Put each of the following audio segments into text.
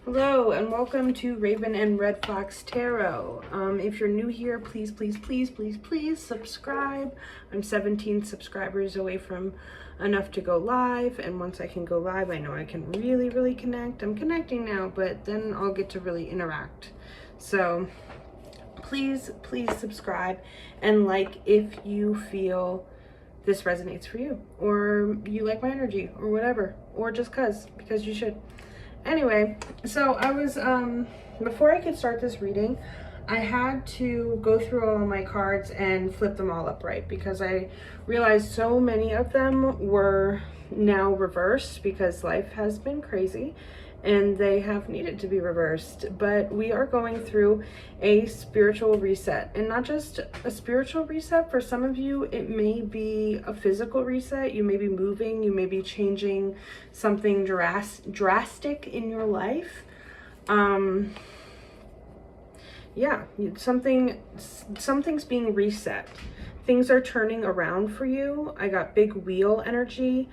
Hello and welcome to Raven and Red Fox Tarot. If you're new here, please subscribe. I'm 17 subscribers away from enough to go live, and once I can go live, I know I can really connect. I'm connecting now, but then I'll get to really interact. So please subscribe and like if you feel this resonates for you, or you like my energy, or whatever, or just because you should. Anyway, so I was, before I could start this reading, I had to go through all of my cards and flip them all upright because I realized so many of them were now reversed because life has been crazy and they have needed to be reversed. But we are going through a spiritual reset, and not just a spiritual reset. For some of you, it may be a physical reset. You may be moving, you may be changing something drastic in your life. Yeah, something's being reset. Things are turning around for you. I got big wheel energy.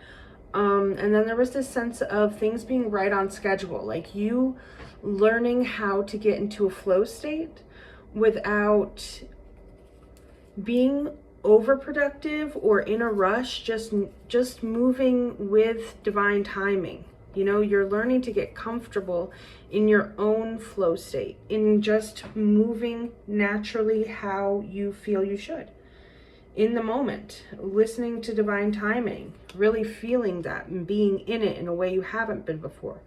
And then there was this sense of things being right on schedule, like you learning how to get into a flow state without being overproductive or in a rush, just moving with divine timing. You know, you're learning to get comfortable in your own flow state, in just moving naturally how you feel you should. In the moment, listening to divine timing, really feeling that and being in it in a way you haven't been before.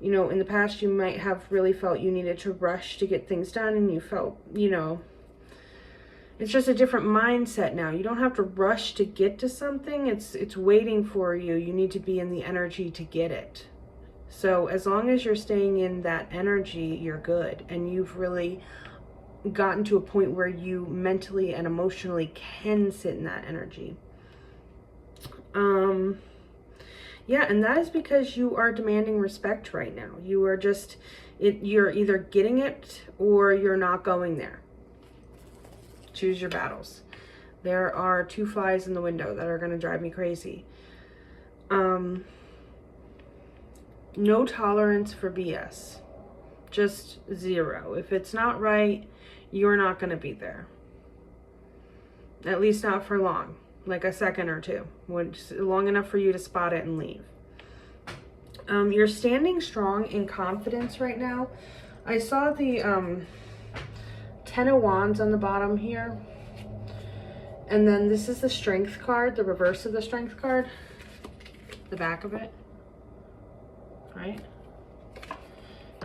You know, in the past, you might have really felt you needed to rush to get things done, and you felt, you know, it's just a different mindset now. You don't have to rush to get to something. It's waiting for you. You need to be in the energy to get it. So as long as you're staying in that energy, you're good. And you've really gotten to a point where you mentally and emotionally can sit in that energy. Yeah, and that is because you are demanding respect right now. You are just, you're either getting it or you're not going there. Choose your battles. There are two flies in the window that are going to drive me crazy. No tolerance for BS. Just zero. If it's not right, you're not going to be there. At least not for long. Like a second or two. Long enough for you to spot it and leave. You're standing strong in confidence right now. I saw the Ten of Wands on the bottom here. And then this is the Strength card, the reverse of the Strength card. The back of it. Right?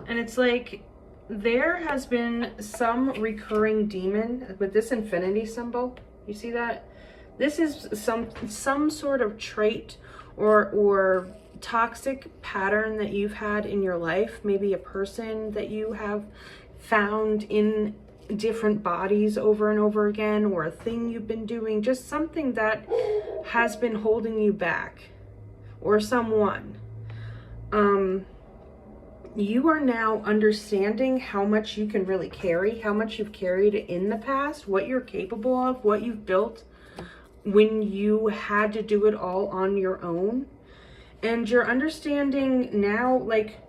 And it's like, there has been some recurring demon with this infinity symbol. You see that? This is some sort of trait or toxic pattern that you've had in your life. Maybe a person that you have found in different bodies over and over again, or a thing you've been doing, just something that has been holding you back, or someone. You are now understanding how much you can really carry, how much you've carried in the past, what you're capable of, what you've built when you had to do it all on your own. And you're understanding now, like,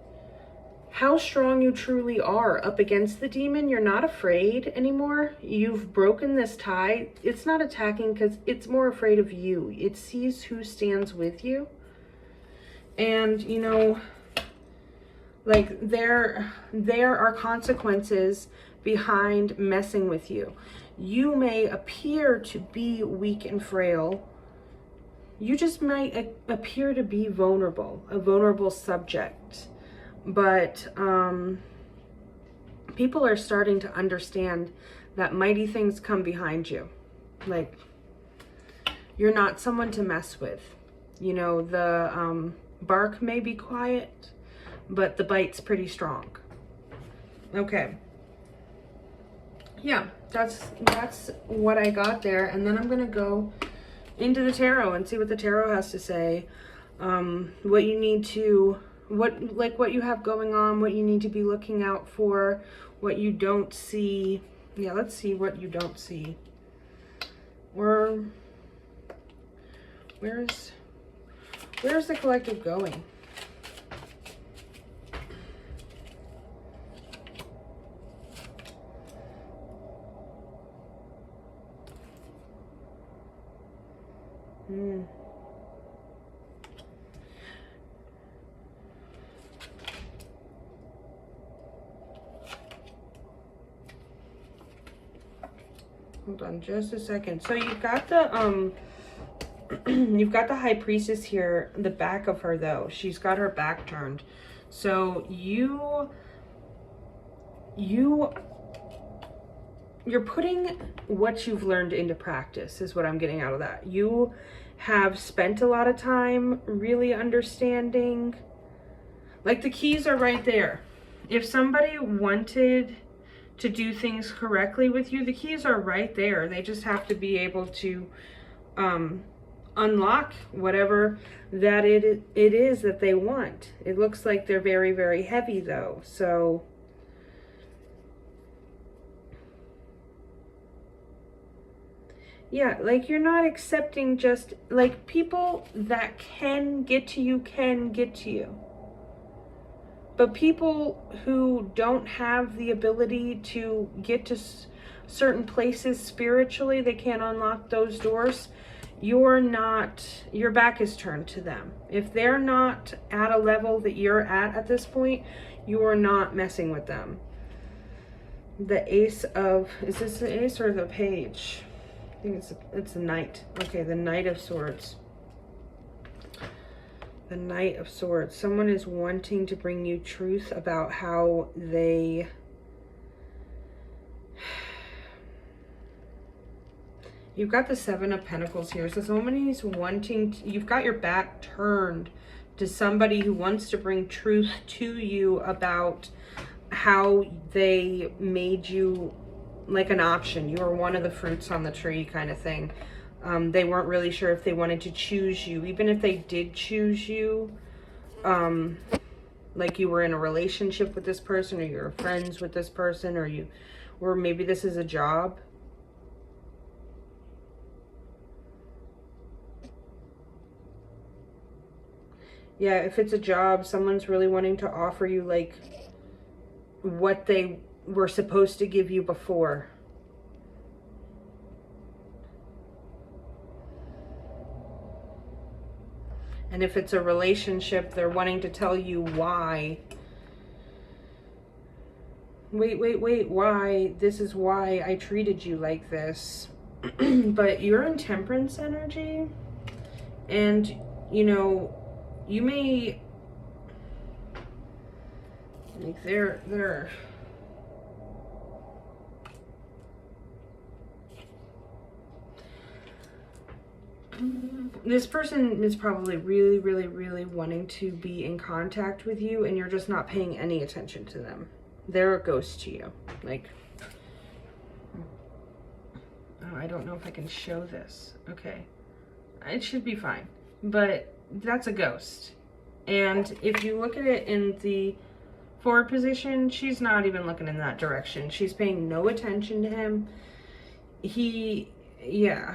how strong you truly are up against the demon. You're not afraid anymore. You've broken this tie. It's not attacking because it's more afraid of you. It sees who stands with you. And, you know, like, there are consequences behind messing with you. You may appear to be weak and frail. You just might appear to be vulnerable, a vulnerable subject. But people are starting to understand that mighty things come behind you. Like, you're not someone to mess with. You know, the bark may be quiet, but the bite's pretty strong. Okay. Yeah, that's what I got there. And then I'm going to go into the tarot and see what the tarot has to say. What you need to, what you have going on, what you need to be looking out for, what you don't see. Yeah, let's see what you don't see. Or where's the collective going? Mm. Hold on just a second. So you've got the you've got the High Priestess here, the back of her though. She's got her back turned. So you're putting what you've learned into practice is what I'm getting out of that. You have spent a lot of time really understanding, like the keys are right there. If somebody wanted to do things correctly with you, the keys are right there. They just have to be able to unlock whatever that it is that they want. It looks like they're very, very heavy though. So yeah, like you're not accepting just like people that can get to you can get to you. But people who don't have the ability to get to certain places spiritually, they can't unlock those doors. Your back is turned to them. If they're not at a level that you're at this point, you're not messing with them. The Ace of, is this the Ace or the Page? I think it's the Knight. Okay, the Knight of Swords. The Knight of Swords. Someone is wanting to bring you truth about how they... You've got the Seven of Pentacles here. So someone is wanting to, you've got your back turned to somebody who wants to bring truth to you about how they made you like an option. You were one of the fruits on the tree kind of thing. They weren't really sure if they wanted to choose you. Even if they did choose you, like you were in a relationship with this person, or you're friends with this person, or maybe this is a job. Yeah, if it's a job, someone's really wanting to offer you like what they were supposed to give you before. And if it's a relationship, they're wanting to tell you why. Wait, why? This is why I treated you like this. But you're in Temperance energy. And, you know, you may... Like, they're... This person is probably really wanting to be in contact with you, and you're just not paying any attention to them. They're a ghost to you. Like, oh, I don't know if I can show this. Okay. It should be fine. But that's a ghost. And if you look at it in the forward position, she's not even looking in that direction. She's paying no attention to him. Yeah.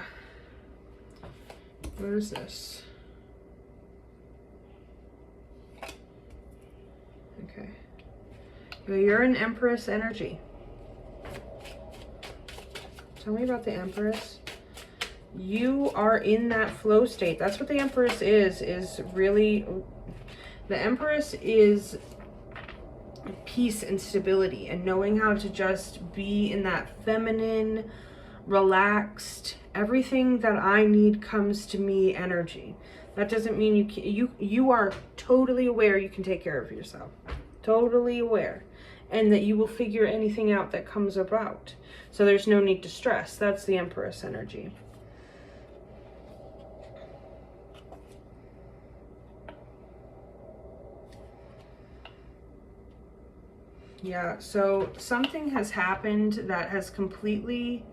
What is this? Okay. Well, you're an Empress energy. Tell me about the Empress. You are in that flow state. That's what the Empress is really... The Empress is peace and stability and knowing how to just be in that feminine, relaxed, everything that I need comes to me energy. That doesn't mean you are totally aware you can take care of yourself. Totally aware. And that you will figure anything out that comes about. So there's no need to stress. That's the Empress energy. Yeah, so something has happened that has completely...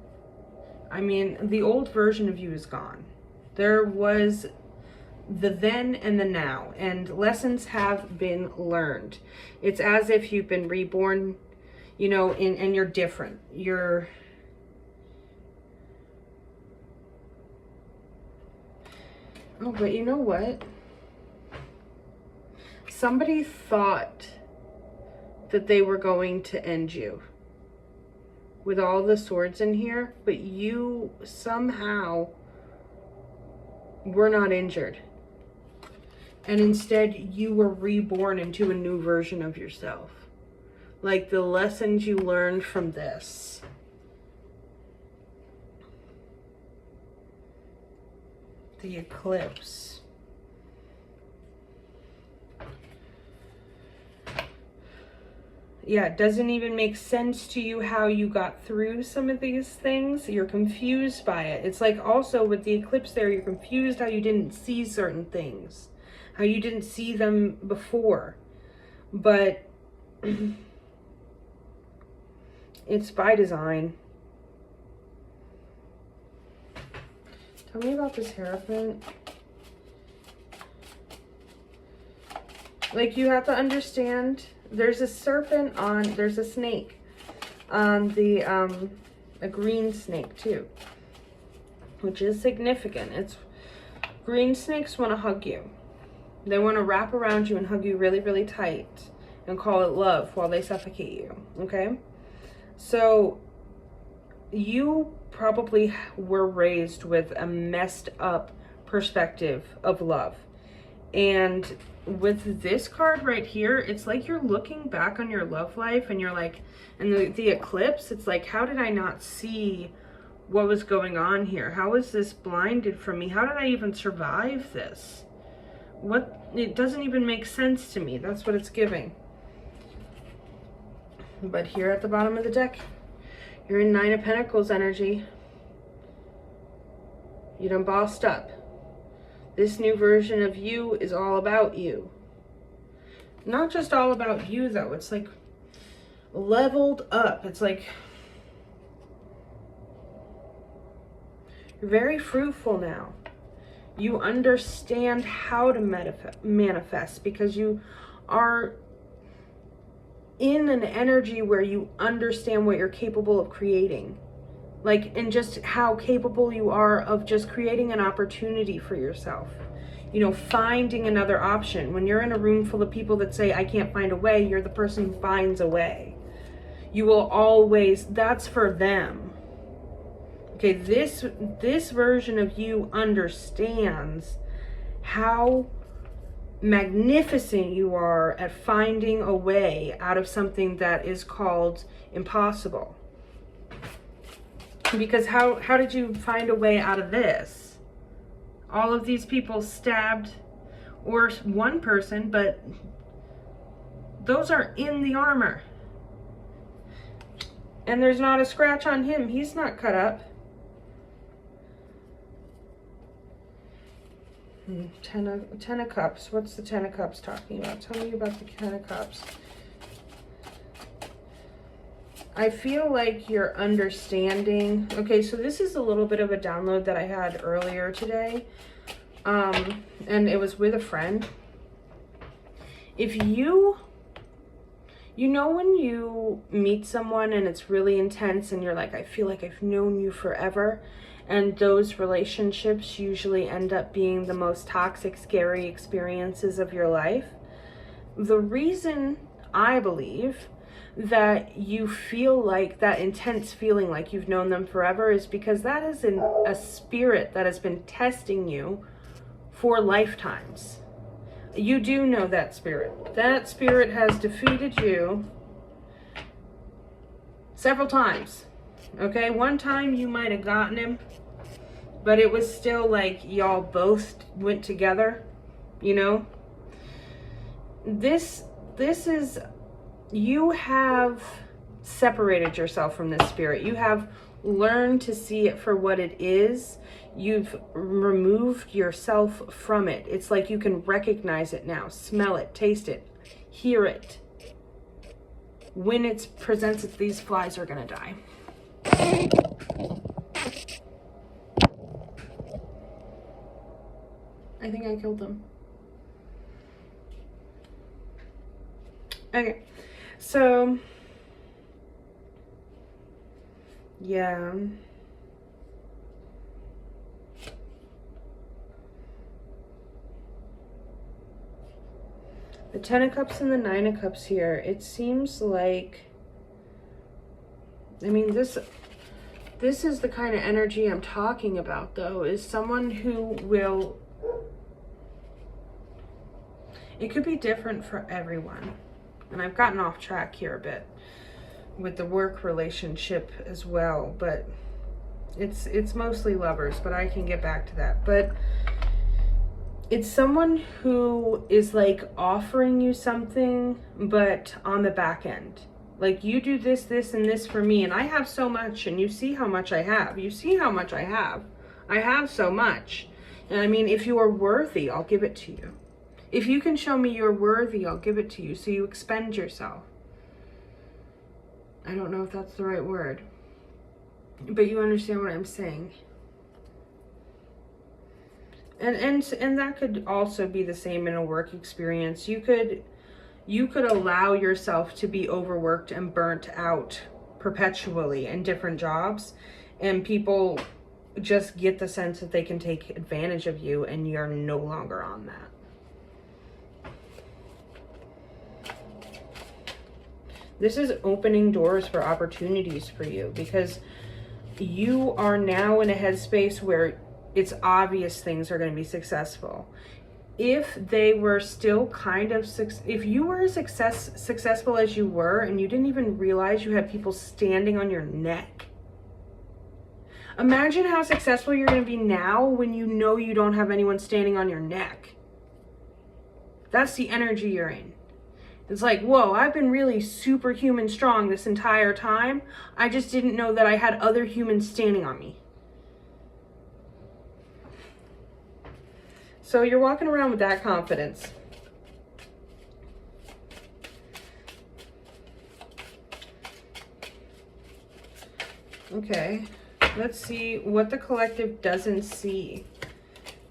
I mean, the old version of you is gone. There was the then and the now, and lessons have been learned. It's as if you've been reborn, you know, and you're different. You're... Oh, but you know what? Somebody thought that they were going to end you with all the swords in here, but you somehow were not injured. And instead, you were reborn into a new version of yourself. Like the lessons you learned from this. The eclipse. Yeah, it doesn't even make sense to you how you got through some of these things. You're confused by it. It's like also with the eclipse there, you're confused how you didn't see certain things. How you didn't see them before. But it's by design. Tell me about this Hierophant. Like, you have to understand, there's a serpent on, there's a snake on the, a green snake too, which is significant. It's, green snakes want to hug you. They want to wrap around you and hug you really, really tight and call it love while they suffocate you, okay? So, you probably were raised with a messed up perspective of love. And with this card right here, it's like you're looking back on your love life and you're like, and the eclipse, it's like, how did I not see what was going on here? How was this blinded from me? How did I even survive this? What, it doesn't even make sense to me. That's what it's giving. But here at the bottom of the deck, you're in Nine of Pentacles energy. You done bossed up. This new version of you is all about you. Not just all about you, though. It's like leveled up. It's like you're very fruitful now. You understand how to manifest because you are in an energy where you understand what you're capable of creating. Like, and just how capable you are of just creating an opportunity for yourself. You know, finding another option. When you're in a room full of people that say, I can't find a way, you're the person who finds a way. You will always, that's for them. Okay, this version of you understands how magnificent you are at finding a way out of something that is called impossible. Because how did you find a way out of this? All of these people stabbed, or one person, but those are in the armor. And there's not a scratch on him. He's not cut up. Ten of Cups. What's the Ten of Cups talking about? Tell me about the Ten of Cups. I feel like you're understanding. Okay, so this is a little bit of a download that I had earlier today. And it was with a friend. If you know when you meet someone and it's really intense and you're like, I feel like I've known you forever. And those relationships usually end up being the most toxic, scary experiences of your life. The reason I believe that you feel like that intense feeling like you've known them forever is because that is a spirit that has been testing you for lifetimes. You do know that spirit. That spirit has defeated you several times. Okay, one time you might have gotten him, but it was still like y'all both went together, you know? This is, you have separated yourself from this spirit. You have learned to see it for what it is. You've removed yourself from it. It's like you can recognize it now, smell it, taste it, hear it. When it presents it, these flies are gonna die. I think I killed them. Okay, so yeah. The Ten of Cups and the Nine of Cups here, it seems like, I mean, this This is the kind of energy I'm talking about, though, is someone who will... It could be different for everyone. And I've gotten off track here a bit with the work relationship as well, but it's mostly lovers, but I can get back to that. But it's someone who is like offering you something, but on the back end. Like, you do this, this, and this for me, and I have so much, and you see how much I have. You see how much I have. I have so much. And I mean, if you are worthy, I'll give it to you. If you can show me you're worthy, I'll give it to you. So you expend yourself. I don't know if that's the right word, but you understand what I'm saying. And that could also be the same in a work experience. You could allow yourself to be overworked and burnt out perpetually in different jobs, and people just get the sense that they can take advantage of you, and you're no longer on that. This is opening doors for opportunities for you, because you are now in a headspace where it's obvious things are going to be successful. If they were still kind of, if you were as successful as you were and you didn't even realize you had people standing on your neck, imagine how successful you're going to be now when you know you don't have anyone standing on your neck. That's the energy you're in. It's like, whoa, I've been really superhuman strong this entire time. I just didn't know that I had other humans standing on me. So you're walking around with that confidence. Okay, let's see what the collective doesn't see.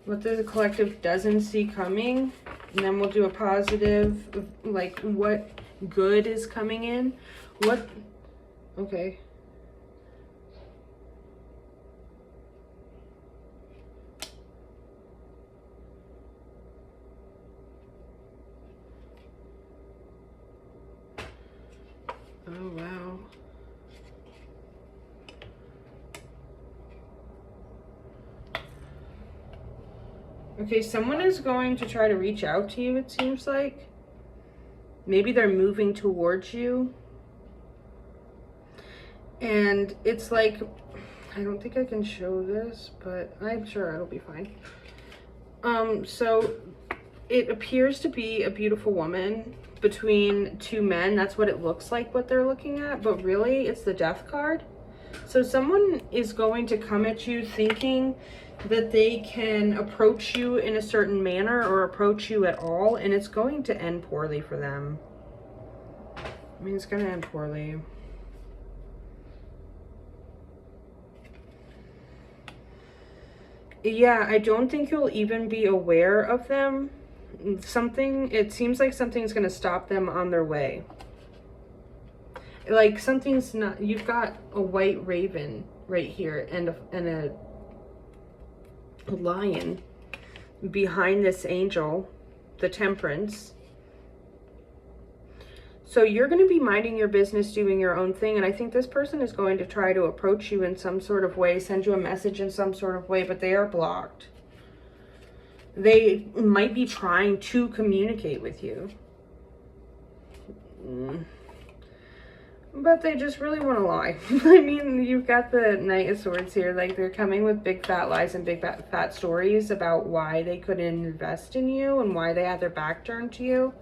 What the collective doesn't see coming. And then we'll do a positive, like what good is coming in. What, okay. Oh, wow. Okay, someone is going to try to reach out to you, it seems like. Maybe they're moving towards you. And it's like, I don't think I can show this, but I'm sure it'll be fine. So it appears to be a beautiful woman between two men. That's what it looks like, what they're looking at, but really it's the Death card. So someone is going to come at you thinking that they can approach you in a certain manner or approach you at all, and it's going to end poorly for them. I mean, it's going to end poorly. Yeah, I don't think you'll even be aware of them. It seems like something's going to stop them on their way. Like something's not, you've got a white raven right here and a lion behind this angel, the Temperance. So you're going to be minding your business, doing your own thing, and I think this person is going to try to approach you in some sort of way, send you a message in some sort of way, but they are blocked. They might be trying to communicate with you. But they just really want to lie. I mean, you've got the Knight of Swords here. Like, they're coming with big fat lies and big fat stories about why they couldn't invest in you and why they had their back turned to you.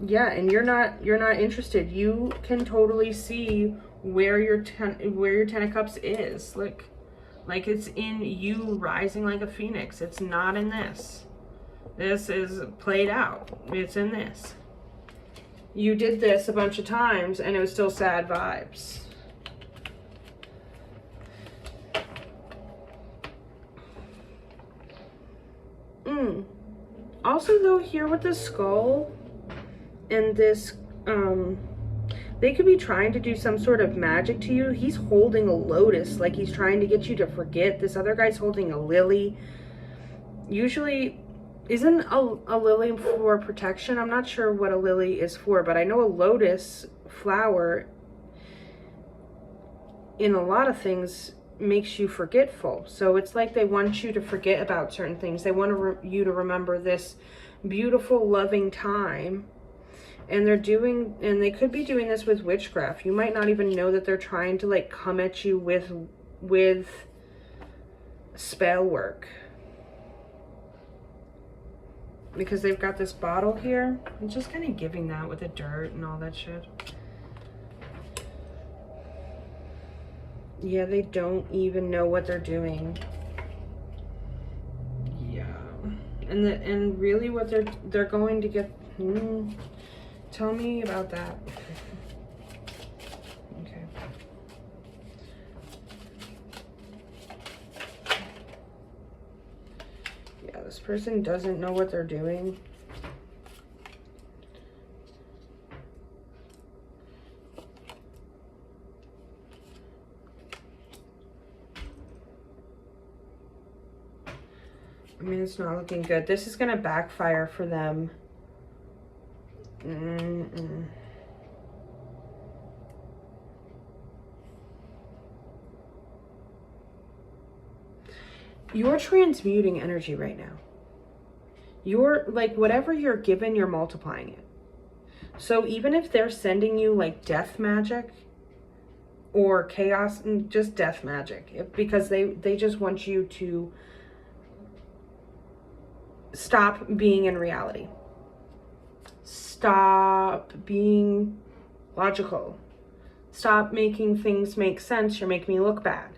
Yeah, and you're not interested. You can totally see where your Ten of Cups is. Like it's in you rising like a phoenix. It's not in this. This is played out. It's in this. You did this a bunch of times and it was still sad vibes. Also though, here with the skull and this, they could be trying to do some sort of magic to you. He's holding a lotus, like he's trying to get you to forget. This other guy's holding a lily. Usually, isn't a lily for protection? I'm not sure what a lily is for, but I know a lotus flower in a lot of things makes you forgetful. So it's like they want you to forget about certain things. They want you to remember this beautiful, loving time. And they could be doing this with witchcraft. You might not even know that they're trying to like come at you with spell work. Because they've got this bottle here. I'm just kind of giving that with the dirt and all that shit. Yeah, they don't even know what they're doing. Yeah. And really what they're going to get... Tell me about that. Okay. Yeah, this person doesn't know what they're doing. I mean, it's not looking good. This is going to backfire for them. You're transmuting energy right now. You're like, whatever you're given, you're multiplying it. So even if they're sending you like death magic or chaos, just death magic, because they just want you to stop being in reality. Stop being logical. Stop making things make sense. You're making me look bad.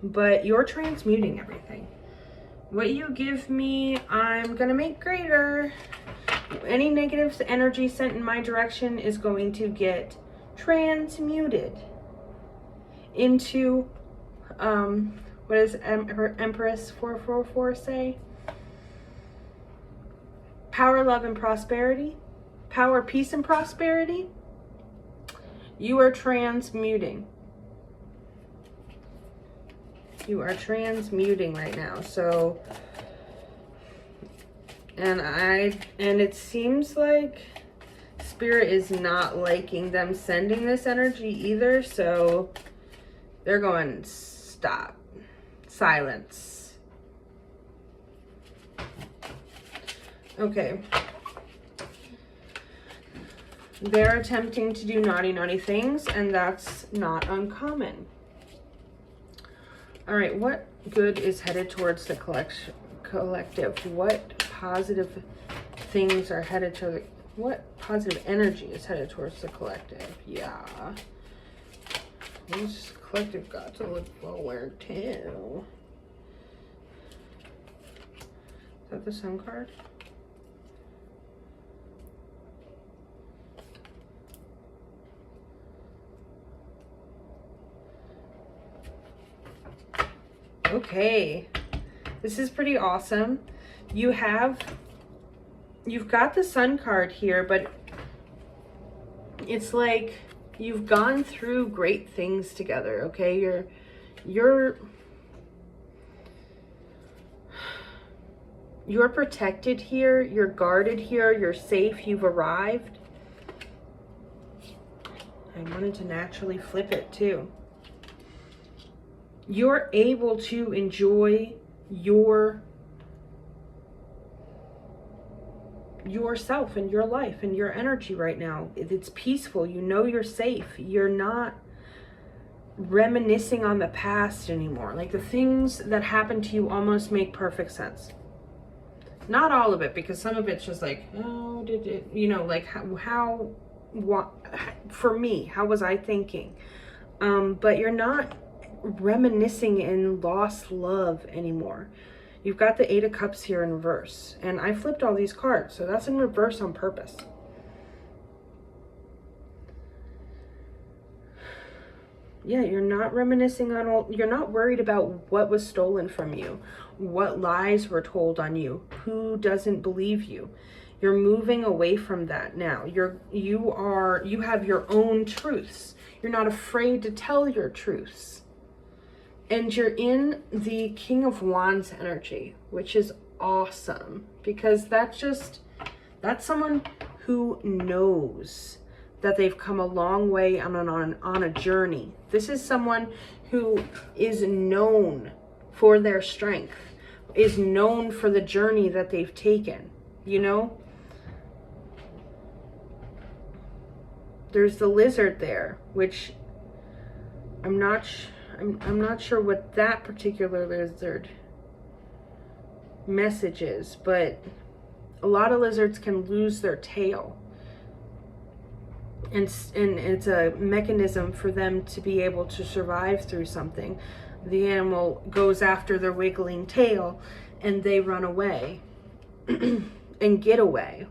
But you're transmuting everything. What you give me, I'm going to make greater. Any negative energy sent in my direction is going to get transmuted into, what does Empress 444 say? Power, love, and prosperity. Power, peace, and prosperity. You are transmuting. You are transmuting right now. So, and it seems like Spirit is not liking them sending this energy either. So they're going, stop. Silence. Okay. They're attempting to do naughty things, and that's not uncommon. All right, what good is headed towards the collective? What positive things are headed to the... What positive energy is headed towards the collective? Yeah. This collective got to look forward too. Is that the Sun card? Okay, this is pretty awesome. You've got the Sun card here, but it's like you've gone through great things together. Okay, you're protected here, you're guarded here, you're safe, you've arrived. I wanted to naturally flip it too. You're able to enjoy yourself and your life and your energy right now. It's peaceful. You know you're safe. You're not reminiscing on the past anymore. Like the things that happened to you almost make perfect sense. Not all of it, because some of it's just like, oh, did it, you know, like what, for me, how was I thinking? But you're not reminiscing in lost love anymore. You've got the Eight of Cups here in reverse, and I flipped all these cards, so that's in reverse on purpose. Yeah, you're not reminiscing on you're not worried about what was stolen from you, what lies were told on you, who doesn't believe you. You're moving away from that now. You have your own truths. You're not afraid to tell your truths. And you're in the King of Wands energy, which is awesome, because that's someone who knows that they've come a long way on a journey. This is someone who is known for their strength, is known for the journey that they've taken, you know? There's the lizard there, which I'm not sure what that particular lizard message is, but a lot of lizards can lose their tail. And it's a mechanism for them to be able to survive through something. The animal goes after their wiggling tail and they run away and get away.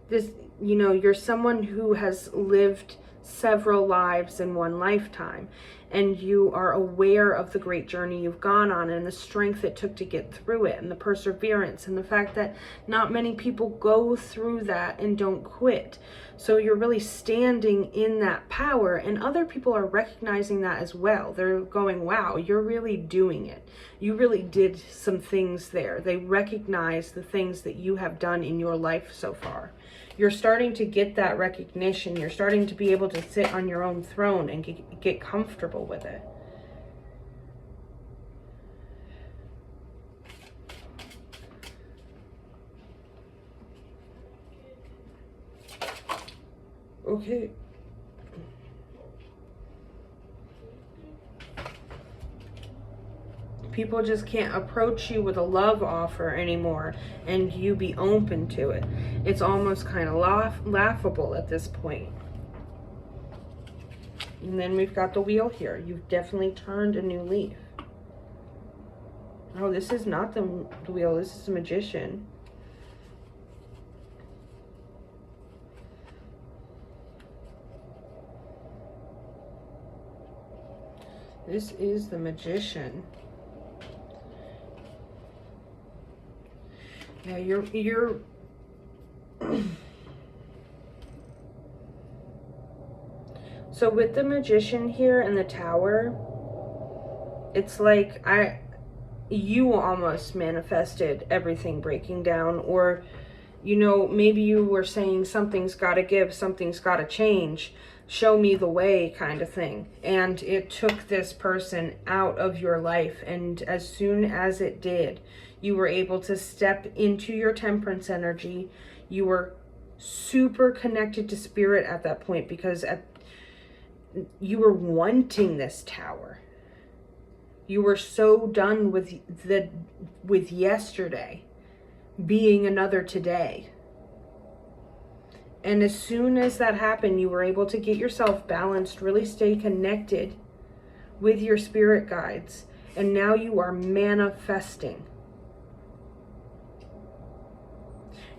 This, you know, you're someone who has lived several lives in one lifetime, and you are aware of the great journey you've gone on and the strength it took to get through it, and the perseverance, and the fact that not many people go through that and don't quit. So you're really standing in that power, and other people are recognizing that as well. They're going, wow, you're really doing it. You really did some things there. They recognize the things that you have done in your life so far. You're starting to get that recognition. You're starting to be able to sit on your own throne and get comfortable with it. Okay. People just can't approach you with a love offer anymore and you be open to it. It's almost kind of laughable at this point. And then we've got the wheel here. You've definitely turned a new leaf. Oh, this is not the wheel. This is the Magician. This is the Magician. Yeah, you're so with the Magician here in the Tower, it's like you almost manifested everything breaking down, or, you know, maybe you were saying something's got to give, something's got to change, show me the way kind of thing. And it took this person out of your life, and as soon as it did, you were able to step into your Temperance energy. You were super connected to spirit at that point, because you were wanting this Tower. You were so done with yesterday being another today. And as soon as that happened, you were able to get yourself balanced, really stay connected with your spirit guides. And now you are manifesting.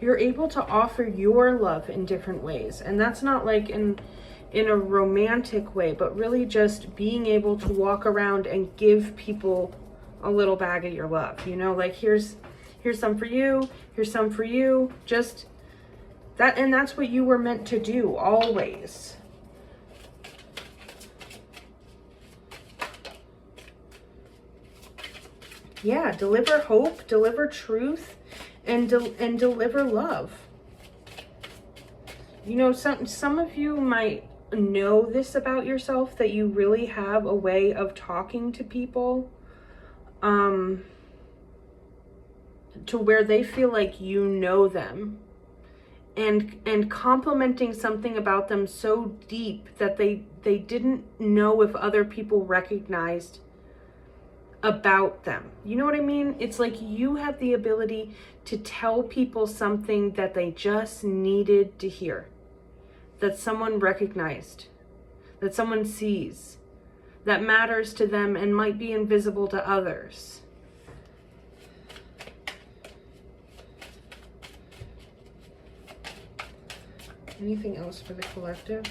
You're able to offer your love in different ways. And that's not like in a romantic way, but really just being able to walk around and give people a little bag of your love. You know, like here's some for you, here's some for you. Just that, and that's what you were meant to do always. Yeah, deliver hope, deliver truth, and deliver love. You know, some of you might know this about yourself, that you really have a way of talking to people to where they feel like you know them, and complimenting something about them so deep that they didn't know if other people recognized about them. You know what I mean? It's like you have the ability to tell people something that they just needed to hear, that someone recognized, that someone sees, that matters to them and might be invisible to others. Anything else for the collective?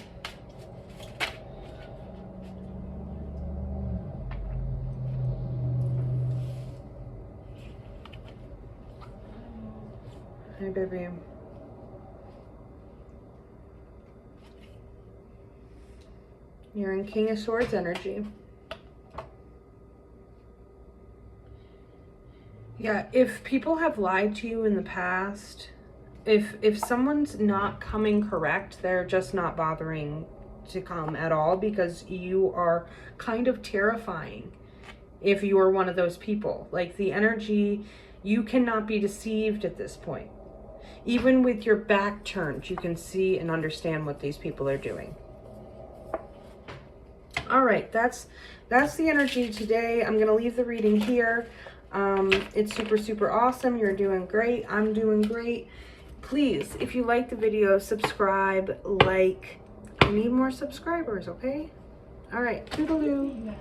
Hey, baby. You're in King of Swords energy. Yeah, if people have lied to you in the past, if someone's not coming correct, they're just not bothering to come at all, because you are kind of terrifying if you are one of those people. Like, the energy, you cannot be deceived at this point. Even with your back turned, you can see and understand what these people are doing. All right, that's the energy today. I'm gonna leave the reading here. It's super, super awesome. You're doing great. I'm doing great. Please, if you like the video, subscribe, like. I need more subscribers, okay? All right, toodaloo.